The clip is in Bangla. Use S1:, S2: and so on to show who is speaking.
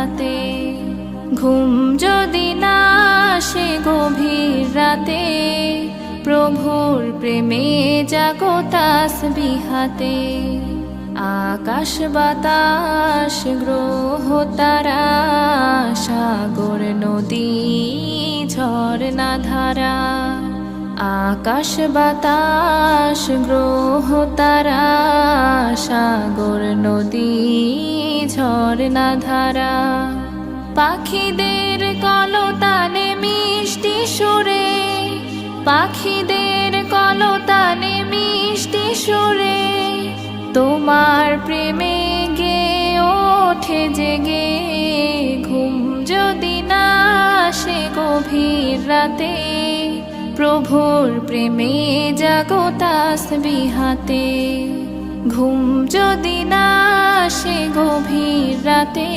S1: বিহাতে। ঘুম যদি না আসে গভীর রাতে, প্রভুর প্রেমে জাগো তাসবিহাতে। আকাশ বাতাস গ্রহ তারা, সাগর নদী ঝরনা ধারা। আকাশ বাতাস গ্রহ তারা, সাগর নদী ঝরনা ধারা। পাখিদের কলতানে মিষ্টি সুরে, পাখিদের কলতানে মিষ্টি সুরে, তোমার প্রেমে গে ওঠে জেগে। ঘুম যদি না আসে গভীর রাতে, প্রভুর প্রেমে জাগো তাসবিহাতে। ঘুম যদি না আসে গভীর রাতে,